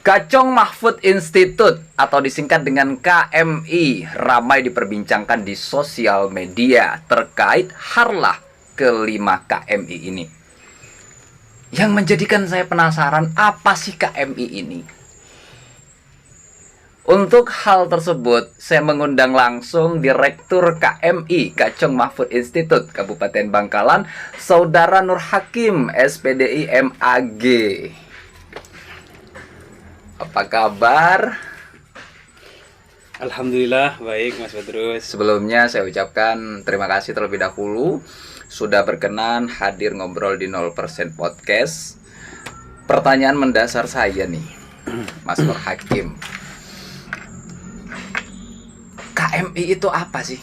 Kacong Mahfud Institute atau disingkat dengan KMI ramai diperbincangkan di sosial media terkait harlah kelima KMI ini. Yang menjadikan saya penasaran, apa sih KMI ini? Untuk hal tersebut, saya mengundang langsung Direktur KMI Kacong Mahfud Institute Kabupaten Bangkalan, Saudara Nur Hakim, SPDI MAG. Apa kabar? Alhamdulillah baik Mas Badrus. Sebelumnya saya ucapkan terima kasih terlebih dahulu sudah berkenan hadir ngobrol di 0% podcast. Pertanyaan mendasar saya nih, Mas Nur Hakim. KMI itu apa sih?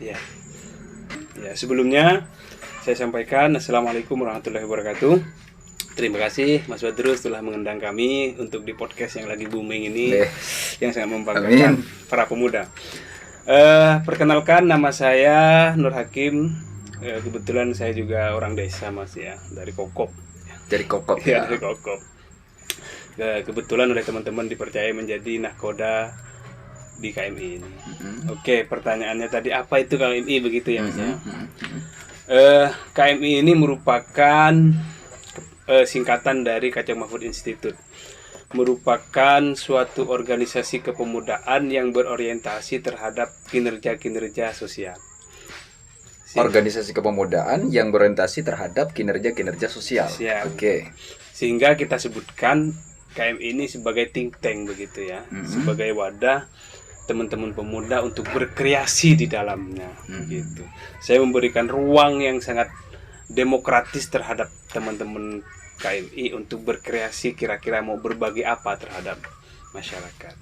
Ya, sebelumnya saya sampaikan Assalamualaikum warahmatullahi wabarakatuh. Terima kasih Mas Badrus telah mengundang kami untuk di podcast yang lagi booming ini, yang sangat membanggakan para pemuda. Perkenalkan, nama saya Nur Hakim. Kebetulan saya juga orang desa Mas ya, dari Kokop. Dari Kokop ya, dari Kokop. Kebetulan oleh teman-teman dipercaya menjadi nahkoda di KMI ini. Oke, pertanyaannya tadi apa itu KMI begitu ya Mas ya? KMI ini merupakan singkatan dari Kacong Mahfud Institute, merupakan suatu organisasi kepemudaan yang berorientasi terhadap kinerja-kinerja sosial. Organisasi kepemudaan yang berorientasi terhadap kinerja-kinerja sosial. Oke. Sehingga kita sebutkan KMI ini sebagai think tank begitu ya, sebagai wadah teman-teman pemuda untuk berkreasi di dalamnya. Gitu. Saya memberikan ruang yang sangat demokratis terhadap teman-teman KMI untuk berkreasi, kira-kira mau berbagi apa terhadap masyarakat.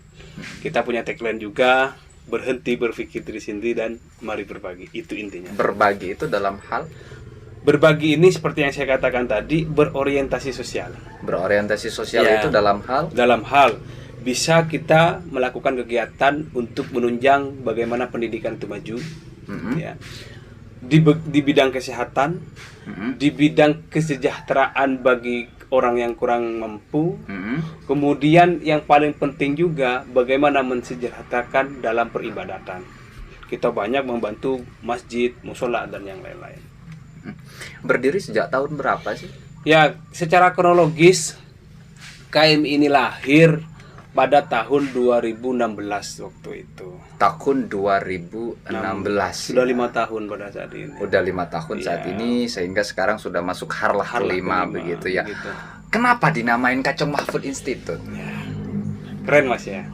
Kita punya tagline juga, berhenti berpikir diri sendiri dan mari berbagi. Itu intinya. Berbagi itu dalam hal? Berbagi ini seperti yang saya katakan tadi, berorientasi sosial. Berorientasi sosial ya, itu dalam hal? Dalam hal bisa kita melakukan kegiatan untuk menunjang bagaimana pendidikan itu maju. Ya. Di bidang kesehatan, di bidang kesejahteraan bagi orang yang kurang mampu, kemudian yang paling penting juga bagaimana mensejahterakan dalam peribadatan. Kita banyak membantu masjid, musola dan yang lain-lain. Berdiri sejak tahun berapa sih? Ya, secara kronologis KMI ini lahir pada tahun 2016 waktu itu. Tahun 2016. Sudah 5 tahun pada saat ini. Udah 5 tahun saat ini, sehingga sekarang sudah masuk harlah kelima begitu ya. Begitu. Kenapa dinamain Kacong Mahfud Institute? Ya. Keren Mas ya.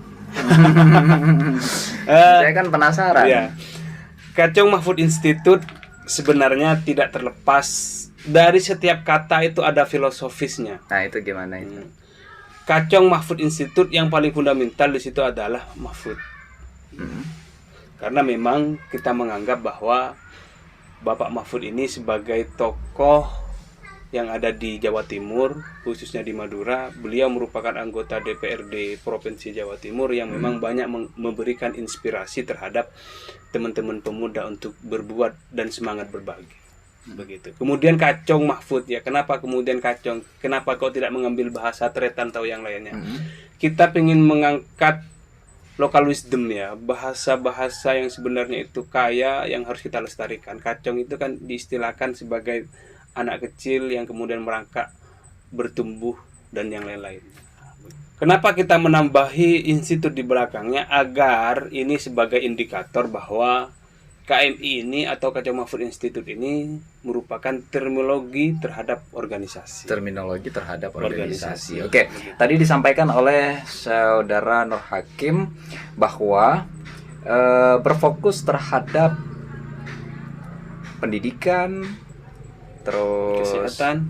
Saya kan penasaran. Ya. Kacong Mahfud Institute sebenarnya tidak terlepas dari setiap kata itu ada filosofisnya. Nah, itu gimana itu? Kacong Mahfud Institute yang paling fundamental di situ adalah Mahfud. Karena memang kita menganggap bahwa Bapak Mahfud ini sebagai tokoh yang ada di Jawa Timur, khususnya di Madura. Beliau merupakan anggota DPRD Provinsi Jawa Timur yang memang banyak memberikan inspirasi terhadap teman-teman pemuda untuk berbuat dan semangat berbagi. Begitu. Kemudian Kacong Mahfud ya, kenapa kemudian Kacong? Kenapa kau tidak mengambil bahasa Tretan atau yang lainnya? Kita ingin mengangkat local wisdom ya, bahasa-bahasa yang sebenarnya itu kaya yang harus kita lestarikan. Kacong itu kan diistilahkan sebagai anak kecil yang kemudian merangkak, bertumbuh dan yang lain-lain. Kenapa kita menambahi institut di belakangnya? Agar ini sebagai indikator bahwa KMI ini atau Kacong Mahfud Institute ini merupakan terminologi terhadap organisasi. Terminologi terhadap organisasi. Oke, tadi disampaikan oleh Saudara Nur Hakim bahwa berfokus terhadap pendidikan, terus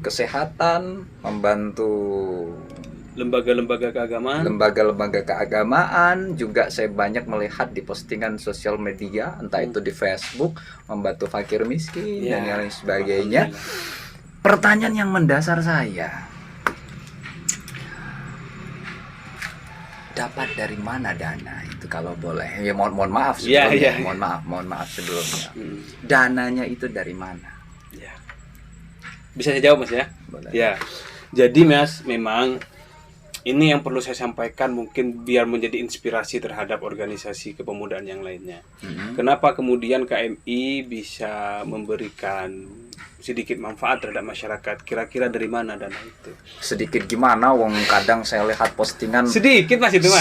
kesehatan, membantu lembaga-lembaga keagamaan. Juga saya banyak melihat di postingan sosial media, entah itu di Facebook, membantu fakir miskin dan lain sebagainya. Pertanyaan yang mendasar saya, dapat dari mana dana itu kalau boleh? Ya mohon maaf sebelumnya. Mohon maaf sebelumnya. Dananya itu dari mana? Bisa saya jawab Mas ya? Boleh. Ya. Jadi Mas, memang Ini yang perlu saya sampaikan mungkin biar menjadi inspirasi terhadap organisasi kepemudaan yang lainnya. Kenapa kemudian KMI bisa memberikan sedikit manfaat terhadap masyarakat? Kira-kira dari mana dana itu? Sedikit gimana? Wong kadang saya lihat postingan Sedikit Mas itu Mas.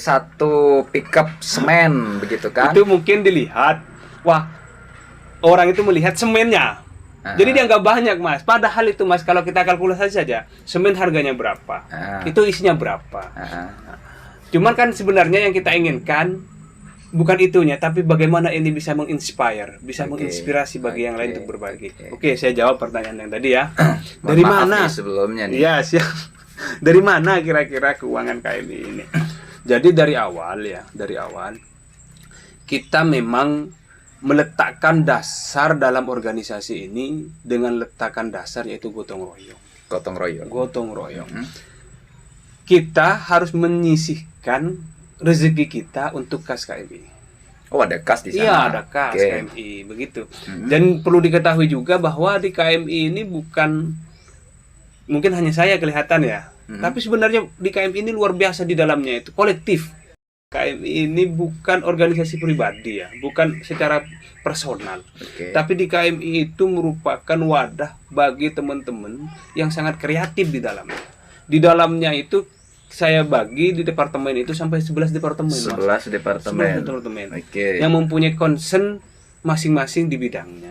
satu pickup semen begitu kan? Itu mungkin dilihat, wah orang itu melihat semennya. Jadi dia nggak banyak Mas. Padahal itu Mas kalau kita kalkulasi saja, semen harganya berapa, itu isinya berapa. Cuman kan sebenarnya yang kita inginkan bukan itunya, tapi bagaimana ini bisa menginspire, bisa menginspirasi bagi yang lain untuk berbagi. Oke, saya jawab pertanyaan yang tadi ya. Dari mana? Sebelumnya nih. Iya siap. Dari mana kira-kira keuangan KMI ini? Jadi dari awal kita memang meletakkan dasar dalam organisasi ini dengan letakkan dasar yaitu gotong royong. Gotong royong. Kita harus menyisihkan rezeki kita untuk kas KMI. Oh, ada kas di sana. Iya, ada kas KMI begitu. Dan perlu diketahui juga bahwa di KMI ini bukan mungkin hanya saya kelihatan ya, tapi sebenarnya di KMI ini luar biasa di dalamnya itu kolektif. KMI ini bukan organisasi pribadi ya, bukan secara personal. Tapi di KMI itu merupakan wadah bagi teman-teman yang sangat kreatif di dalamnya. Di dalamnya itu saya bagi di departemen itu sampai 11 departemen. 11 departemen. Yang mempunyai concern masing-masing di bidangnya.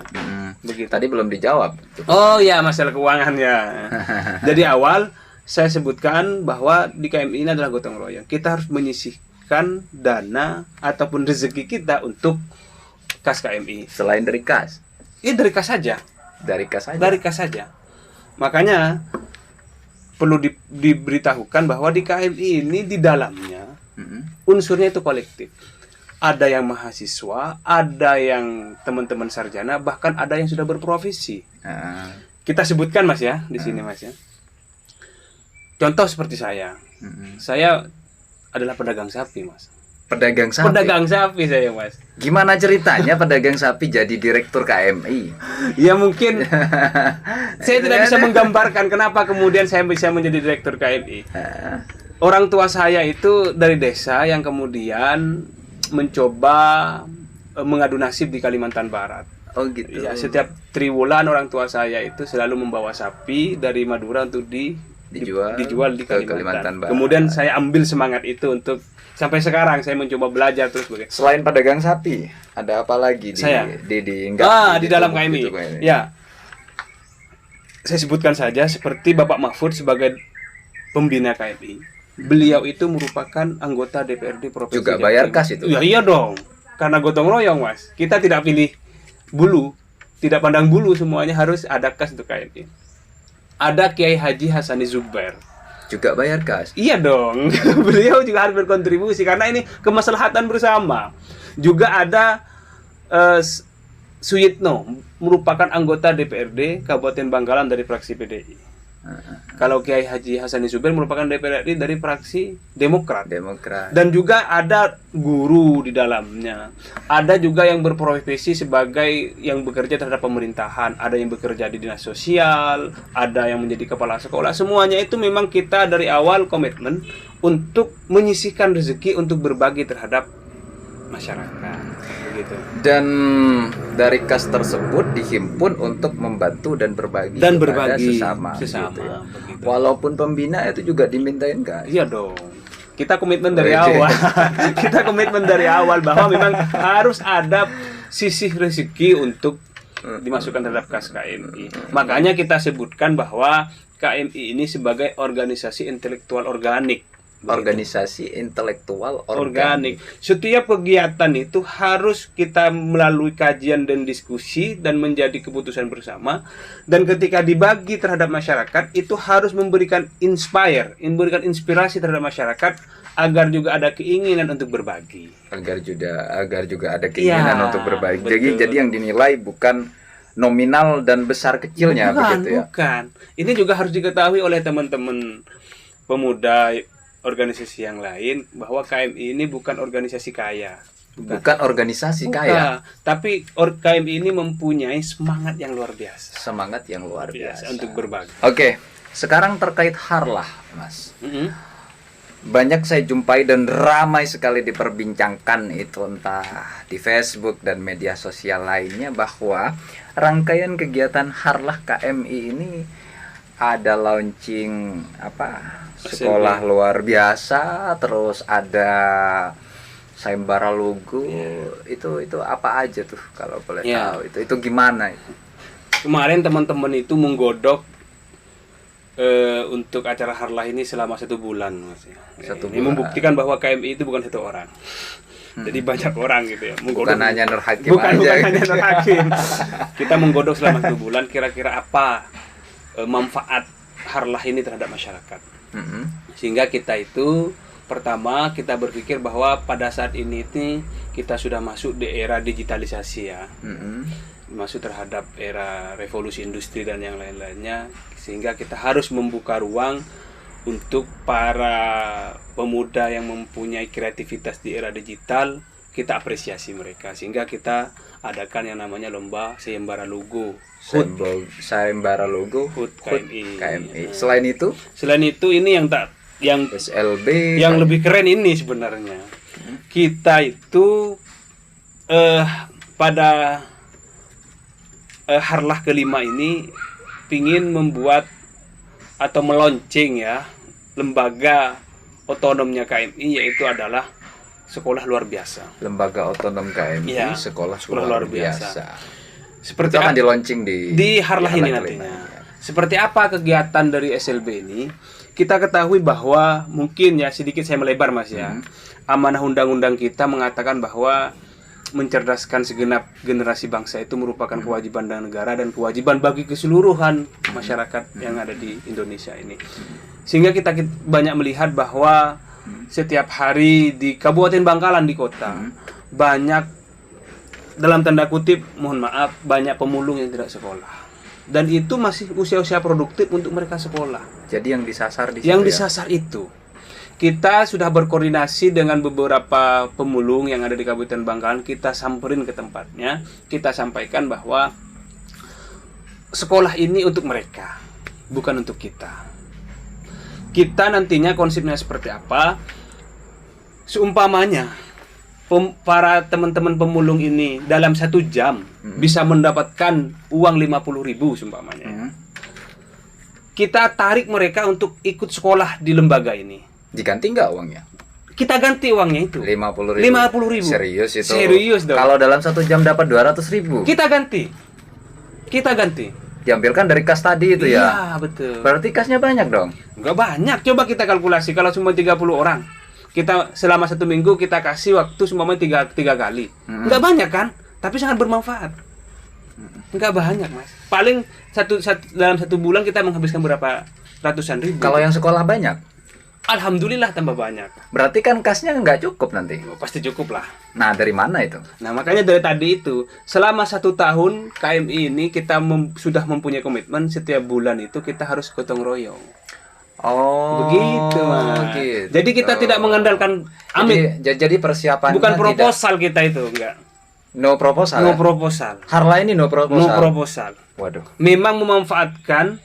Begitu. Tadi belum dijawab. Oh ya, masalah keuangan ya. Jadi awal saya sebutkan bahwa di KMI ini adalah gotong royong. Kita harus menyisihkan dana ataupun rezeki kita untuk kas KMI. Selain dari kas? Iya, dari kas saja. Dari kas saja. Dari kas saja. Makanya perlu diberitahukan bahwa di KMI ini di dalamnya unsurnya itu kolektif. Ada yang mahasiswa, ada yang teman-teman sarjana, bahkan ada yang sudah berprofesi. Kita sebutkan Mas ya di sini Mas ya. Contoh seperti saya. Saya adalah pedagang sapi Mas. Pedagang sapi? Pedagang sapi saya Mas. Gimana ceritanya pedagang sapi jadi direktur KMI? Ya mungkin saya tidak bisa menggambarkan kenapa kemudian saya bisa menjadi direktur KMI. Orang tua saya itu dari desa yang kemudian mencoba mengadu nasib di Kalimantan Barat. Oh gitu. Ya, setiap triwulan orang tua saya itu selalu membawa sapi dari Madura untuk dijual di Kalimantan Barat. Kemudian saya ambil semangat itu untuk sampai sekarang saya mencoba belajar terus. Selain pedagang sapi, ada apa lagi di dalam KMI? Ya, saya sebutkan saja seperti Bapak Mahfud sebagai pembina KMI. Beliau itu merupakan anggota DPRD Provinsi juga bayar kas itu? Ya, iya dong, karena gotong royong Mas. Kita tidak pilih bulu, tidak pandang bulu, semuanya harus ada kas untuk KMI. Ada Kiai Haji Hasani Zubair. Juga bayar kas? Iya dong, beliau juga harus berkontribusi karena ini kemaslahatan bersama. Juga ada Suyitno, merupakan anggota DPRD Kabupaten Bangkalan dari fraksi PDI. Kalau Kiai Haji Hasani Zubair merupakan DPRD dari fraksi Demokrat. Dan juga ada guru di dalamnya. Ada juga yang berprofesi sebagai yang bekerja terhadap pemerintahan. Ada yang bekerja di dinas sosial. Ada yang menjadi kepala sekolah. Semuanya itu memang kita dari awal komitmen untuk menyisihkan rezeki untuk berbagi terhadap masyarakat. Begitu. Dan dari kas tersebut dihimpun untuk membantu dan berbagi sesama. Gitu ya. Walaupun pembina itu juga dimintain kas. Iya dong. Kita komitmen dari awal. Kita komitmen dari awal bahwa memang harus ada sisih rezeki untuk dimasukkan terhadap kas KMI. Makanya kita sebutkan bahwa KMI ini sebagai organisasi intelektual organik. Organisasi intelektual organik. Setiap kegiatan itu harus kita melalui kajian dan diskusi dan menjadi keputusan bersama. Dan ketika dibagi terhadap masyarakat itu harus memberikan inspirasi terhadap masyarakat agar juga ada keinginan untuk berbagi. Agar juga ada keinginan untuk berbagi. Jadi yang dinilai bukan nominal dan besar kecilnya begitu ya. Bukan. Ini juga harus diketahui oleh teman-teman pemuda organisasi yang lain bahwa KMI ini bukan organisasi kaya. Bukan organisasi kaya. Tapi KMI ini mempunyai semangat yang luar biasa. Semangat yang luar biasa untuk berbagi. Oke. Sekarang terkait harlah, Mas. Mm-mm. Banyak saya jumpai dan ramai sekali diperbincangkan itu entah di Facebook dan media sosial lainnya bahwa rangkaian kegiatan harlah KMI ini ada launching sekolah luar biasa, terus ada sayembara logo. Itu apa aja tuh kalau boleh tahu? Itu gimana itu? Kemarin teman-teman itu menggodok untuk acara harlah ini selama 1 bulan, Mas. Ini membuktikan bahwa KMI itu bukan 1 orang. Jadi banyak orang gitu ya. Bukan hanya Nur Hakim bukan aja. hanya Nur Hakim. Kita menggodok selama 1 bulan kira-kira apa manfaat harlah ini terhadap masyarakat. Sehingga kita itu pertama kita berpikir bahwa pada saat ini kita sudah masuk di era digitalisasi ya. Masuk terhadap era revolusi industri dan yang lain-lainnya, sehingga kita harus membuka ruang untuk para pemuda yang mempunyai kreativitas di era digital. Kita apresiasi mereka, sehingga kita adakan yang namanya lomba sayembara logo sayembara logo HUT KMI. Selain itu ini yang SLB yang lebih keren ini sebenarnya. Kita itu pada harlah kelima ini pingin membuat atau melonceng ya lembaga otonomnya KMI, yaitu adalah sekolah luar biasa. Lembaga otonom KMI, ya, sekolah luar biasa. Seperti itu akan di launching di harlah ini nantinya. Seperti apa kegiatan dari SLB ini? Kita ketahui bahwa mungkin ya sedikit saya melebar, Mas ya. Amanah undang-undang kita mengatakan bahwa mencerdaskan segenap generasi bangsa itu merupakan kewajiban negara dan kewajiban bagi keseluruhan masyarakat yang ada di Indonesia ini. Sehingga kita banyak melihat bahwa setiap hari di Kabupaten Bangkalan di kota banyak, dalam tanda kutip mohon maaf, banyak pemulung yang tidak sekolah. Dan itu masih usia-usia produktif untuk mereka sekolah. Jadi yang disasar di situ. Yang disasar itu. Kita sudah berkoordinasi dengan beberapa pemulung yang ada di Kabupaten Bangkalan. Kita samperin ke tempatnya. Kita sampaikan bahwa sekolah ini untuk mereka, bukan untuk kita. Kita nantinya konsepnya seperti apa? Seumpamanya para teman-teman pemulung ini dalam 1 jam bisa mendapatkan uang 50.000 seumpamanya. Kita tarik mereka untuk ikut sekolah di lembaga ini. Diganti nggak uangnya? Kita ganti uangnya itu. 50.000. Serius itu? Serius dong. Kalau dalam 1 jam dapat 200.000. Kita ganti. Diambilkan dari kas tadi itu ya? Iya, betul. Berarti kasnya banyak dong? Enggak banyak. Coba kita kalkulasi kalau cuma 30 orang. Kita selama 1 minggu kita kasih waktu semuanya 3 kali. Enggak banyak kan? Tapi sangat bermanfaat. Enggak banyak, Mas. Paling dalam 1 bulan kita menghabiskan berapa ratusan ribu. Kalau yang sekolah banyak? Alhamdulillah tambah banyak. Berarti kan kasnya nggak cukup nanti? Pasti cukup lah. Nah, dari mana itu? Nah, makanya dari tadi itu, selama 1 tahun KMI ini kita sudah mempunyai komitmen setiap bulan itu kita harus gotong royong. Oh, begitu, Mas. Gitu. Jadi kita tidak mengandalkan Jadi persiapannya bukan proposal kita itu, enggak. No proposal. No proposal. Harlah ini no proposal. No proposal. Waduh. Memang memanfaatkan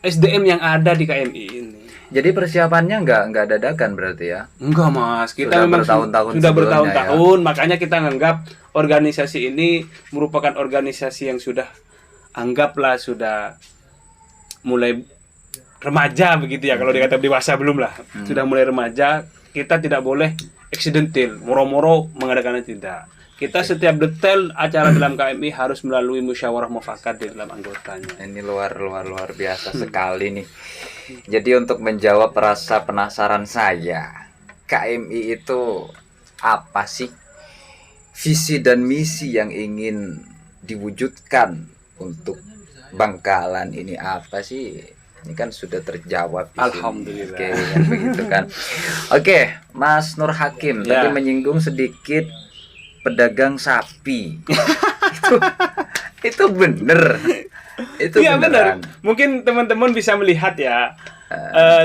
SDM yang ada di KMI ini. Jadi persiapannya nggak dadakan berarti ya? Enggak, Mas. Kita sudah memang sudah bertahun-tahun, ya? Makanya kita menganggap organisasi ini merupakan organisasi yang sudah sudah mulai remaja begitu ya. Kalau dikata dewasa belum lah. Sudah mulai remaja, kita tidak boleh accidental, moro-moro mengadakannya tidak. Kita setiap detail acara dalam KMI harus melalui musyawarah mufakat di dalam anggotanya. Ini luar biasa sekali nih. Jadi untuk menjawab rasa penasaran saya, KMI itu apa sih? Visi dan misi yang ingin diwujudkan untuk Bangkalan ini apa sih? Ini kan sudah terjawab. Alhamdulillah. Oke, begitu kan. Oke, Mas Nur Hakim tadi menyinggung sedikit pedagang sapi. itu bener. Itu ya, beneran. Benar. Mungkin teman-teman bisa melihat ya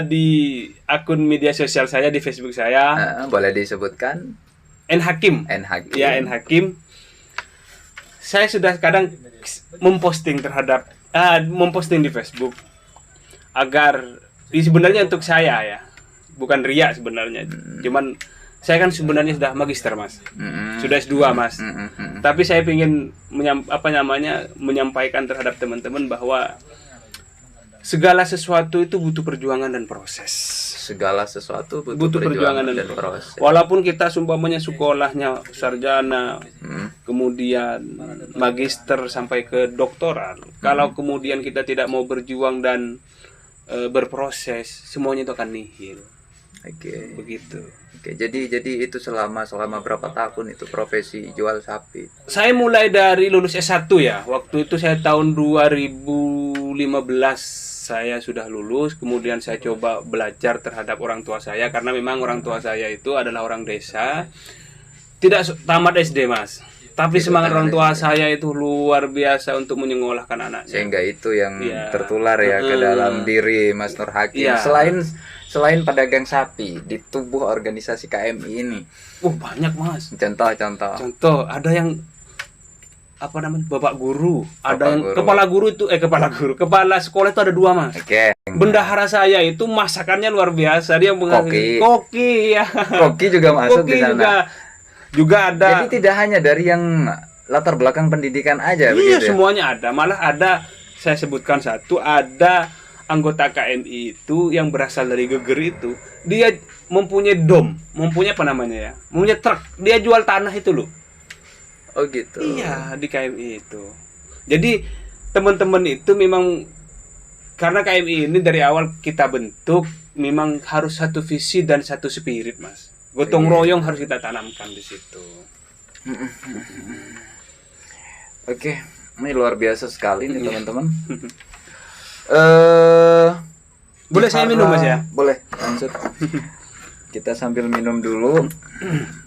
di akun media sosial saya di Facebook saya. Boleh disebutkan? N Hakim. Ya, N Hakim. Saya sudah kadang memposting di Facebook. agar sebenarnya untuk saya ya, bukan riak sebenarnya. Cuman saya kan sebenarnya sudah magister Mas, sudah S2 Mas. Tapi saya ingin menyampaikan terhadap teman-teman bahwa segala sesuatu itu butuh perjuangan dan proses. Segala sesuatu Butuh perjuangan dan proses. Walaupun kita sumpamanya sekolahnya sarjana, kemudian magister sampai ke doktoral, kalau kemudian kita tidak mau berjuang dan berproses, semuanya itu akan nihil. Oke. Begitu. Oke, jadi itu selama berapa tahun itu profesi jual sapi? Saya mulai dari lulus S1 ya. Waktu itu saya tahun 2015 saya sudah lulus, kemudian saya coba belajar terhadap orang tua saya karena memang orang tua saya itu adalah orang desa. Tidak tamat SD, Mas. Tapi semangat orang tua saya itu luar biasa untuk menyekolahkan anaknya. Sehingga itu yang tertular ya ke dalam diri Mas Nur Hakim. Selain pedagang sapi di tubuh organisasi KMI ini. Banyak Mas. Contoh. Ada yang Bapak guru, ada yang kepala kepala sekolah itu ada 2 Mas. Oke. Bendahara saya itu masakannya luar biasa. Dia koki ya. Koki juga masuk di sana. Juga ada. Jadi tidak hanya dari yang latar belakang pendidikan aja. Iya, begitu semuanya ada. Malah ada, saya sebutkan satu, ada anggota KMI itu yang berasal dari Geger itu, dia mempunyai mempunyai mempunyai truk, dia jual tanah itu loh. Oh gitu. Iya, di KMI itu. Jadi teman-teman itu memang, karena KMI ini dari awal kita bentuk memang harus satu visi dan satu spirit Mas. Gotong royong harus kita tanamkan di situ. Oke, ini luar biasa sekali nih teman-teman. Boleh saya minum Mas ya? Boleh, lanjut. Kita sambil minum dulu.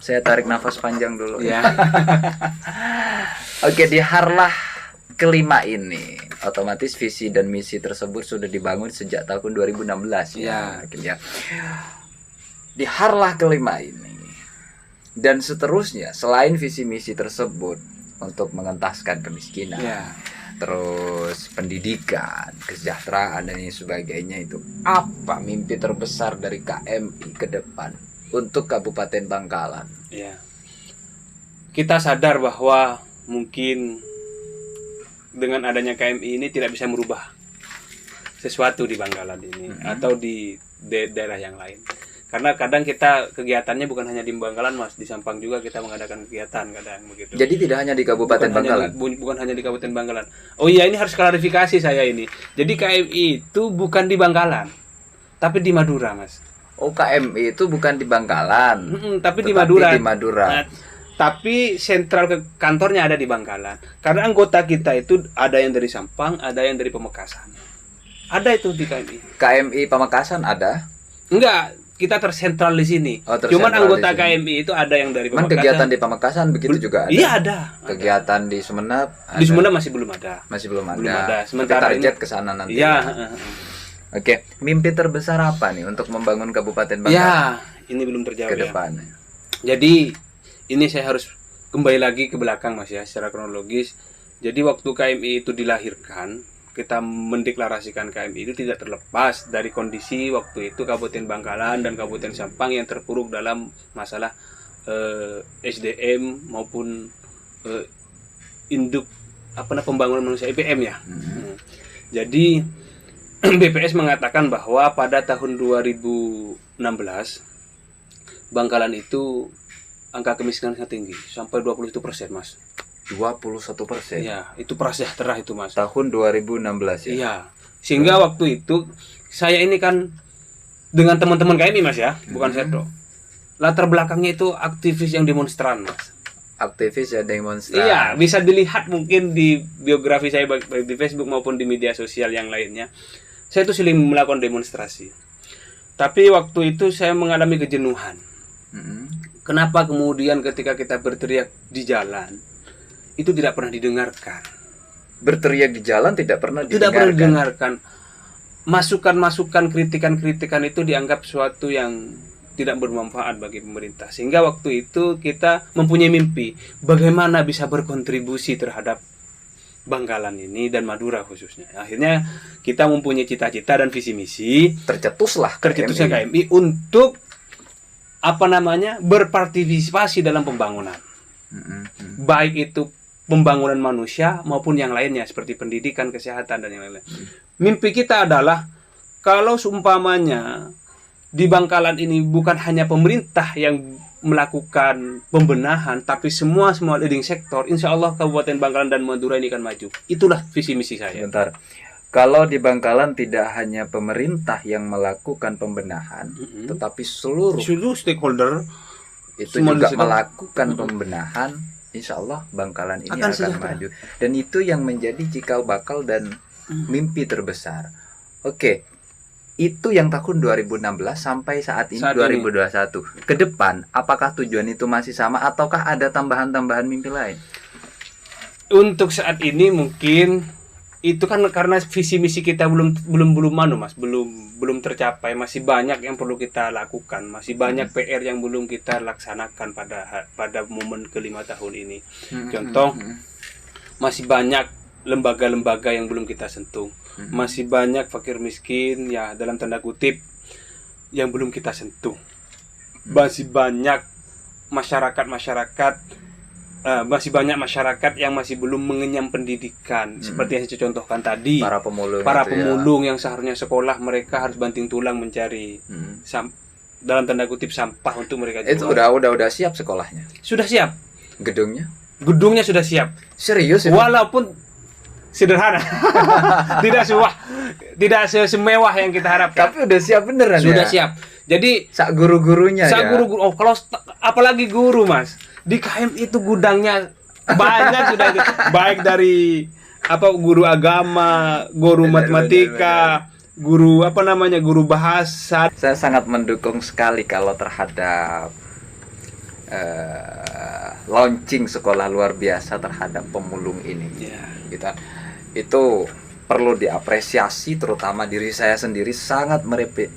Saya tarik nafas panjang dulu. Ya. Oke, di Harlah kelima ini otomatis visi dan misi tersebut sudah dibangun sejak tahun 2016 ya. Di Harlah kelima ini dan seterusnya, selain visi misi tersebut untuk mengentaskan kemiskinan, terus pendidikan, kesejahteraan dan sebagainya, itu apa mimpi terbesar dari KMI ke depan untuk Kabupaten Bangkalan? Ya. Kita sadar bahwa mungkin dengan adanya KMI ini tidak bisa merubah sesuatu di Bangkalan ini atau di daerah yang lain. Karena kadang kita kegiatannya bukan hanya di Bangkalan Mas, di Sampang juga kita mengadakan kegiatan kadang begitu. Jadi tidak hanya di Kabupaten Bangkalan. Bukan hanya di Kabupaten Bangkalan. Oh iya, ini harus klarifikasi saya ini. Jadi KMI itu bukan di Bangkalan, tapi di Madura Mas. Oh, KMI itu bukan di Bangkalan, tapi di Madura. Di Madura. Nah, tapi sentral ke kantornya ada di Bangkalan. Karena anggota kita itu ada yang dari Sampang, ada yang dari Pamekasan. Ada itu di KMI. KMI Pamekasan ada? Enggak, kita tersentral di sini. Cuman anggota KMI itu ada yang dari Pamekasan. Kegiatan di Pamekasan begitu juga ada? Iya, ada. Kegiatan di Sumeneb? Di Sumeneb masih belum ada. Belum ada. Sementara target ke sana nanti. Iya. Oke, mimpi terbesar apa nih untuk membangun Kabupaten Bangkalan? Ya, ini belum terjawab ke depan. Jadi, ini saya harus kembali lagi ke belakang Mas ya, secara kronologis. Jadi waktu KMI itu dilahirkan, kita mendeklarasikan KMI itu tidak terlepas dari kondisi waktu itu Kabupaten Bangkalan dan Kabupaten Sampang yang terpuruk dalam masalah SDM maupun induk pembangunan manusia IPM ya. Jadi BPS mengatakan bahwa pada tahun 2016 Bangkalan itu angka kemiskinan sangat tinggi, sampai 21% Mas. 21%. Ya, itu prasejahtera itu Mas. Tahun 2016 ya. Iya. Sehingga waktu itu saya ini kan dengan teman-teman KMI Mas ya, bukan Seto. Latar belakangnya itu aktivis yang demonstran Mas. Aktivis ya demonstran. Iya, bisa dilihat mungkin di biografi saya baik di Facebook maupun di media sosial yang lainnya. Saya itu sering melakukan demonstrasi. Tapi waktu itu saya mengalami kejenuhan. Kenapa kemudian ketika kita berteriak di jalan itu tidak pernah didengarkan? Berteriak di jalan tidak pernah didengarkan. Masukan-masukan, kritikan-kritikan itu dianggap suatu yang tidak bermanfaat bagi pemerintah. Sehingga waktu itu kita mempunyai mimpi bagaimana bisa berkontribusi terhadap Bangkalan ini dan Madura khususnya. Akhirnya kita mempunyai cita-cita dan visi misi, Tercetuslah tercetusnya KMI. KMI untuk berpartisipasi dalam pembangunan. Baik itu pembangunan manusia maupun yang lainnya seperti pendidikan, kesehatan dan yang lain-lain. Mimpi kita adalah kalau seumpamanya di Bangkalan ini bukan hanya pemerintah yang melakukan pembenahan, tapi semua leading sektor, insya Allah Kabupaten Bangkalan dan Madura ini akan maju. Itulah visi misi saya. Sebentar. Kalau di Bangkalan tidak hanya pemerintah yang melakukan pembenahan, tetapi seluruh stakeholder itu juga melakukan pembenahan, insya Allah Bangkalan ini akan maju. Dan itu yang menjadi cikal bakal dan mimpi terbesar. Oke, itu yang tahun 2016 sampai saat ini 2021. Ke depan, apakah tujuan itu masih sama ataukah ada tambahan-tambahan mimpi lain? Untuk saat ini mungkin itu kan karena visi misi kita belum tercapai, masih banyak yang perlu kita lakukan, masih banyak PR yang belum kita laksanakan pada momen ke-5 tahun ini. Contoh, masih banyak lembaga-lembaga yang belum kita sentuh, masih banyak fakir miskin ya dalam tanda kutip yang belum kita sentuh, masih banyak masyarakat yang masih belum mengenyam pendidikan, seperti yang saya contohkan tadi, para pemulung yang seharusnya sekolah mereka harus banting tulang mencari dalam tanda kutip sampah untuk mereka jual. Itu udah siap sekolahnya? Sudah siap. Gedungnya sudah siap. Serius itu? Walaupun sederhana. tidak semewah yang kita harapkan. Tapi udah siap beneran. Sudah siap. Jadi guru-gurunya kalau apalagi guru, Mas. Di KMI itu gudangnya banyak sudah itu. Baik dari guru agama, guru matematika, guru guru bahasa. Saya sangat mendukung sekali kalau terhadap launching sekolah luar biasa terhadap pemulung ini. Gitu. Itu perlu diapresiasi, terutama diri saya sendiri sangat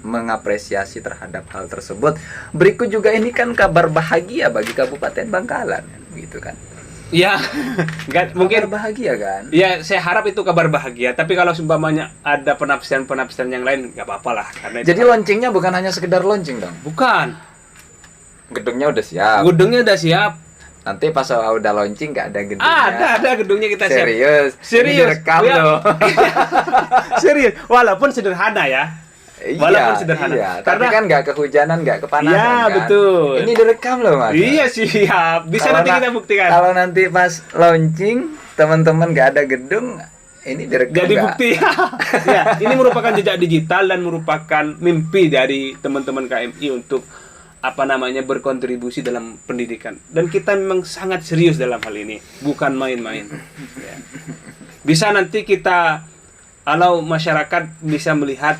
mengapresiasi terhadap hal tersebut. Berikut juga ini kan kabar bahagia bagi Kabupaten Bangkalan, gitu kan? Ya, mungkin bahagia kan? Ya, saya harap itu kabar bahagia. Tapi kalau seumpamanya ada penafsiran yang lain, nggak apa-apa lah. Jadi launchingnya bukan hanya sekedar launching dong? Bukan. Gedungnya udah siap. Nanti pas udah launching nggak ada gedungnya? Ada gedungnya kita siap. Serius. Ini direkam loh. Serius. Walaupun sederhana ya. Walaupun sederhana. Iya. Tapi kan nggak kehujanan, nggak kepanasan. Iya, kan? betul. Ini direkam loh, Mas. Iya, siap. Bisa nanti kita buktikan. Kalau nanti pas launching teman-teman nggak ada gedung, ini direkam. Jadi bukti. Ya, ini merupakan jejak digital dan merupakan mimpi dari teman-teman KMI untuk berkontribusi dalam pendidikan, dan kita memang sangat serius dalam hal ini, bukan main-main. Ya. Bisa nanti kita, kalau masyarakat bisa melihat,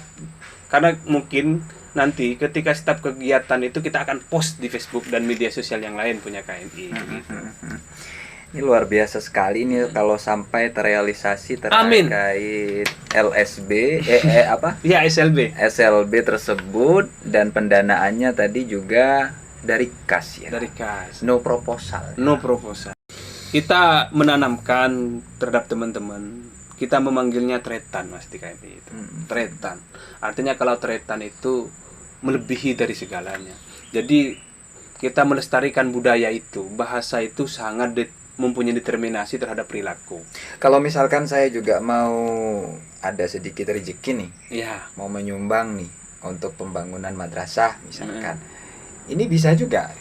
karena mungkin nanti ketika setiap kegiatan itu kita akan post di Facebook dan media sosial yang lain punya KMI. Gitu. Ini luar biasa sekali ini kalau sampai terrealisasi terkait LSB Ya, SLB tersebut, dan pendanaannya tadi juga dari kas ya. Dari kas. No proposal. Kita menanamkan terhadap teman-teman. Kita memanggilnya tretan, Mas, di KMI itu. Tretan. Artinya kalau tretan itu melebihi dari segalanya. Jadi kita melestarikan budaya itu, bahasa itu sangat mempunyai determinasi terhadap perilaku. Kalau misalkan saya juga mau ada sedikit rezeki nih, mau menyumbang nih untuk pembangunan madrasah misalkan, ini bisa juga.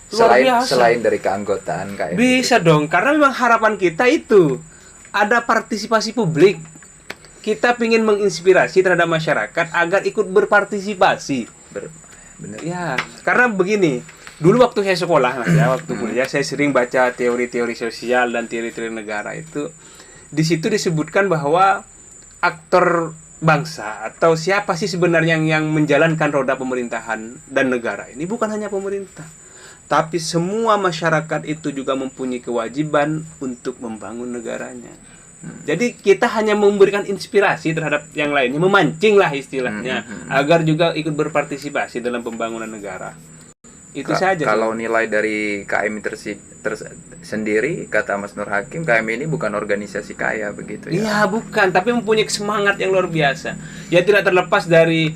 Selain dari keanggotaan KMI. Bisa dong, karena memang harapan kita itu ada partisipasi publik. Kita ingin menginspirasi terhadap masyarakat agar ikut berpartisipasi. Bener. Ya, karena begini. Dulu waktu saya sekolah, waktu kuliah, saya sering baca teori-teori sosial dan teori-teori negara itu. Di situ disebutkan bahwa aktor bangsa atau siapa sih sebenarnya yang menjalankan roda pemerintahan dan negara ini bukan hanya pemerintah, tapi semua masyarakat itu juga mempunyai kewajiban untuk membangun negaranya. Jadi kita hanya memberikan inspirasi terhadap yang lainnya, memancing lah istilahnya, agar juga ikut berpartisipasi dalam pembangunan negara. Itu saja. Kalau nilai dari KMI sendiri, kata Mas Nur Hakim, KMI ini bukan organisasi kaya begitu ya? Iya, bukan, tapi mempunyai semangat yang luar biasa. Ya tidak terlepas dari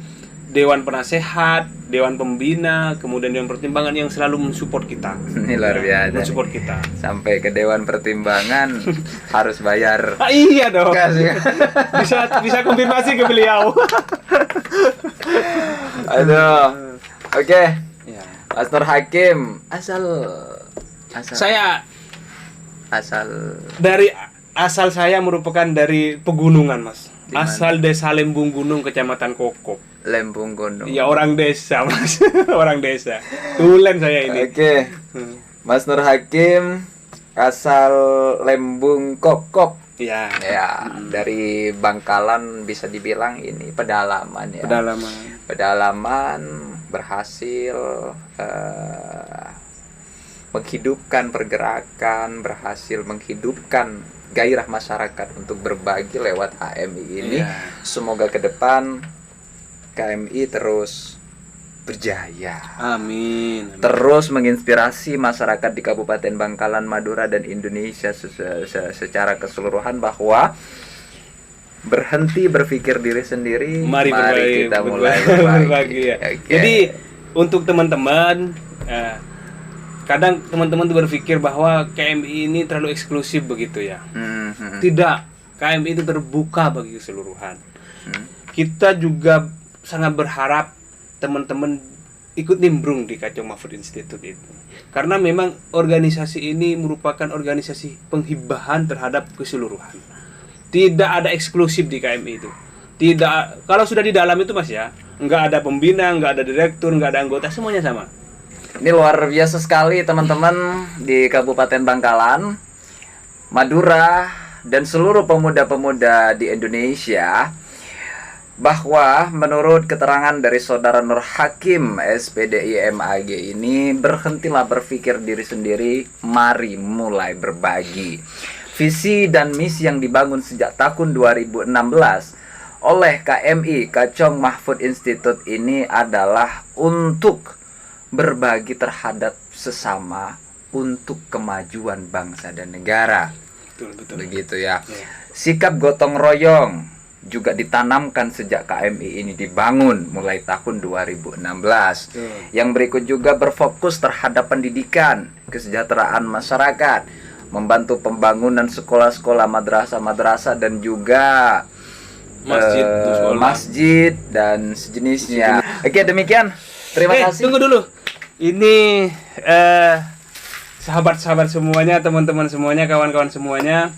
Dewan Penasehat, Dewan Pembina, kemudian Dewan Pertimbangan yang selalu mensupport kita. Ini luar biasa. Mensupport kita. Sampai ke Dewan Pertimbangan harus bayar. Ah, iya dong. Kasih. Bisa konfirmasi ke beliau. Aduh. Oke. Ya. Mas Nur Hakim, Asal saya merupakan dari pegunungan, Mas. Dimana? Asal Desa Lembung Gunung, Kecamatan Kokop. Lembung Gunung. Ya, orang desa, Mas. Orang desa. Tulen saya ini. Oke. Mas Nur Hakim asal Lembung Kokop. Ya. Ya, dari Bangkalan bisa dibilang ini pedalaman ya. Pedalaman berhasil menghidupkan pergerakan, berhasil menghidupkan gairah masyarakat untuk berbagi lewat KMI ini. Iya. Semoga ke depan KMI terus berjaya. Amin. Terus menginspirasi masyarakat di Kabupaten Bangkalan, Madura, dan Indonesia secara keseluruhan bahwa berhenti berpikir diri sendiri. Mari kita mulai berbagi. Ya. Okay. Jadi untuk teman-teman, kadang teman-teman tuh berpikir bahwa KMI ini terlalu eksklusif begitu ya. Tidak, KMI itu terbuka bagi keseluruhan. Kita juga sangat berharap teman-teman ikut nimbrung di Kacung Mahfud Institute itu. Karena memang organisasi ini merupakan organisasi penghibahan terhadap keseluruhan. Tidak ada eksklusif di KMI itu. Tidak, kalau sudah di dalam itu Mas ya, nggak ada pembina, nggak ada direktur, nggak ada anggota, semuanya sama. Ini luar biasa sekali teman-teman di Kabupaten Bangkalan, Madura, dan seluruh pemuda-pemuda di Indonesia, bahwa menurut keterangan dari Saudara Nur Hakim SPDI MAG ini, berhentilah berpikir diri sendiri, mari mulai berbagi. Visi dan misi yang dibangun sejak tahun 2016 oleh KMI Kacong Mahfud Institute ini adalah untuk berbagi terhadap sesama untuk kemajuan bangsa dan negara. Betul. Begitu ya. Sikap gotong royong juga ditanamkan sejak KMI ini dibangun mulai tahun 2016. Yang berikut juga berfokus terhadap pendidikan, kesejahteraan masyarakat, membantu pembangunan sekolah-sekolah, madrasah-madrasah, dan juga masjid dan sejenisnya. Oke, demikian. Terima kasih. Tunggu dulu. Ini sahabat-sahabat semuanya, teman-teman semuanya, kawan-kawan semuanya,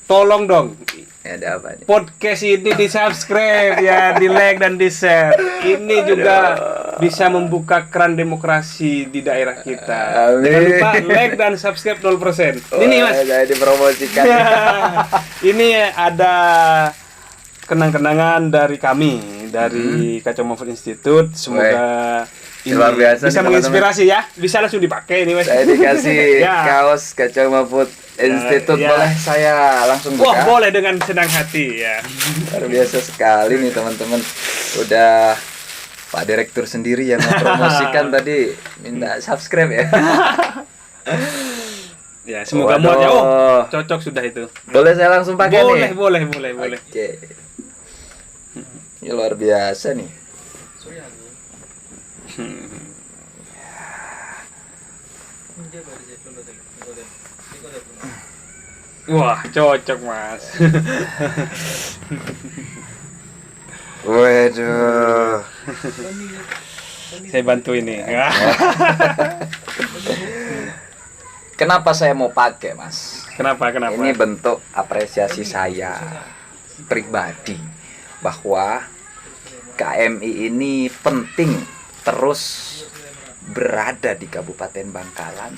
tolong dong. Ada apa nih? Podcast ini di-subscribe ya, di-like dan di-share. Ini juga bisa membuka keran demokrasi di daerah kita. Jangan lupa like dan subscribe 0%. Ini Mas. Jadi dipromosikan. Ini ada kenang-kenangan dari kami, dari Kacong Mahfud Institute. Semoga ini luar biasa bisa nih, menginspirasi ya. Bisa langsung dipakai ini Mas. Saya dikasih kaos Kacong Mahfud Institute, boleh saya langsung buka? Wah, boleh dengan senang hati ya. Luar biasa sekali nih teman-teman. Udah Pak Direktur sendiri yang mempromosikan tadi minta subscribe ya. Ya, semoga muat ya. Oh, cocok sudah itu. Boleh saya langsung pakai nih? Boleh. Oke. Ini luar biasa nih. Wah, cocok Mas. Waduh. Saya bantu ini. Kenapa saya mau pakai, Mas? Kenapa? Ini bentuk apresiasi saya pribadi bahwa KMI ini penting terus berada di Kabupaten Bangkalan,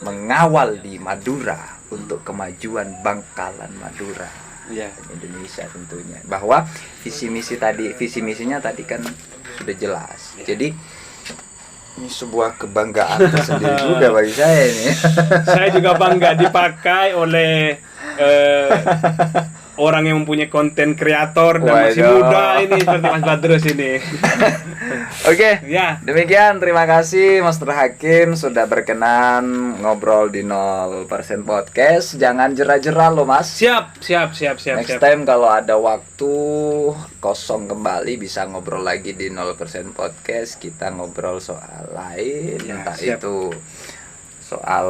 mengawal di Madura untuk kemajuan Bangkalan, Madura, Indonesia tentunya. Bahwa visi misinya tadi kan sudah jelas. Jadi ini sebuah kebanggaan tersendiri juga bagi saya ini. Saya juga bangga dipakai oleh orang yang mempunyai konten kreator dan masih Waduh. muda ini seperti Mas Badrus ini. Oke, Ya. demikian terima kasih Mas Hakim sudah berkenan ngobrol di 0% podcast. Jangan jera-jera loh Mas. Siap. Next time kalau ada waktu kosong kembali bisa ngobrol lagi di 0% podcast. Kita ngobrol soal lain, Ya, entah siap. itu soal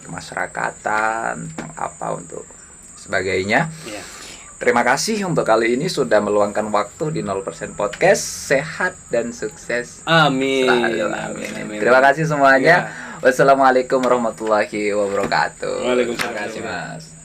kemasyarakatan, tentang apa untuk sebagainya. Ya. Terima kasih untuk kali ini sudah meluangkan waktu di 0% podcast. Sehat dan sukses Amin. selalu. Amin. Terima kasih semuanya. Ya. Wassalamualaikum warahmatullahi wabarakatuh. Waalaikumsalam. Terima kasih Mas.